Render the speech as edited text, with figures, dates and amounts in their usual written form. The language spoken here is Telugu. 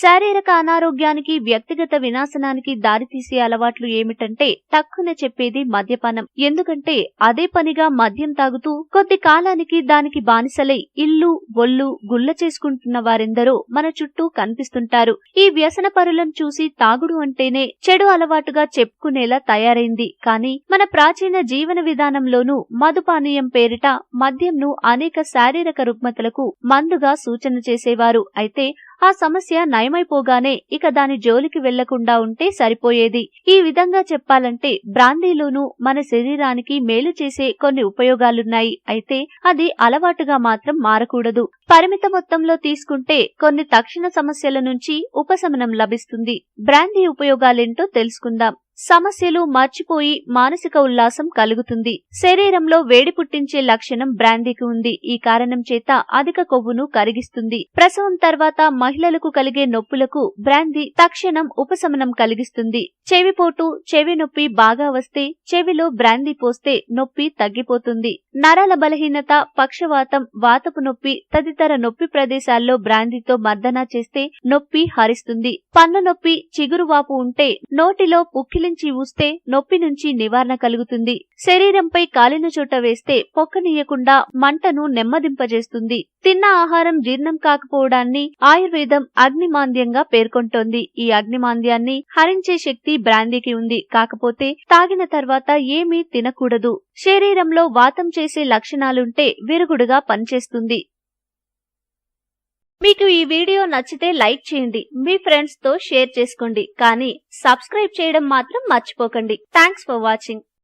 శారీరక అనారోగ్యానికి, వ్యక్తిగత వినాశనానికి దారితీసే అలవాట్లు ఏమిటంటే టక్కున చెప్పేది మద్యపానం. ఎందుకంటే అదే పనిగా మద్యం తాగుతూ కొద్ది కాలానికి దానికి బానిసలై ఇల్లు ఒళ్ళు గుల్ల చేసుకుంటున్న వారెందరో మన చుట్టూ కనిపిస్తుంటారు. ఈ వ్యసన పరులను చూసి తాగుడు అంటేనే చెడు అలవాటుగా చెప్పుకునేలా తయారైంది. కానీ మన ప్రాచీన జీవన విధానంలోనూ మదుపానీయం పేరిట మద్యంను అనేక శారీరక రుగ్మతలకు మందుగా సూచన చేసేవారు. అయితే ఆ సమస్య నయమైపోగానే ఇక దాని జోలికి వెళ్లకుండా ఉంటే సరిపోయేది. ఈ విధంగా చెప్పాలంటే బ్రాందీలోనూ మన శరీరానికి మేలు చేసే కొన్ని ఉపయోగాలున్నాయి. అయితే అది అలవాటుగా మాత్రం మారకూడదు. పరిమిత మొత్తంలో తీసుకుంటే కొన్ని తక్షణ సమస్యల నుంచి ఉపశమనం లభిస్తుంది. బ్రాందీ ఉపయోగాలేంటో తెలుసుకుందాం. సమస్యలు మర్చిపోయి మానసిక ఉల్లాసం కలుగుతుంది. శరీరంలో వేడి పుట్టించే లక్షణం బ్రాందీకి ఉంది. ఈ కారణం చేత అధిక కొవ్వును కరిగిస్తుంది. ప్రసవం తర్వాత మహిళలకు కలిగే నొప్పులకు బ్రాందీ తక్షణం ఉపశమనం కలిగిస్తుంది. చెవిపోటు, చెవి నొప్పి బాగా వస్తే చెవిలో బ్రాందీ పోస్తే నొప్పి తగ్గిపోతుంది. నరాల బలహీనత, పక్షవాతం, వాతపు నొప్పి తదితర నొప్పి ప్రదేశాల్లో బ్రాందీతో మర్దన చేస్తే నొప్పి హరిస్తుంది. పన్ను నొప్పి, చిగురువాపు ఉంటే నోటిలో పుక్కిలించి ఊస్తే నొప్పి నుంచి నివారణ కలుగుతుంది. శరీరంపై కాలిన చోట వేస్తే పొక్కనీయకుండా మంటను నెమ్మదింపజేస్తుంది. తిన్న ఆహారం జీర్ణం కాకపోవడాన్ని ఆయుర్వేదం అగ్నిమాంద్యంగా పేర్కొంటోంది. ఈ అగ్నిమాంద్యాన్ని హరించే శక్తి బ్రాందీకి ఉంది. కాకపోతే తాగిన తర్వాత ఏమీ తినకూడదు. శరీరంలో వాతం చేసే లక్షణాలుంటే విరుగుడుగా పనిచేస్తుంది. మీకు ఈ వీడియో నచ్చితే లైక్ చేయండి, మీ ఫ్రెండ్స్ తో షేర్ చేసుకోండి. కానీ సబ్స్క్రైబ్ చేయడం మాత్రం మర్చిపోకండి. Thanks for watching.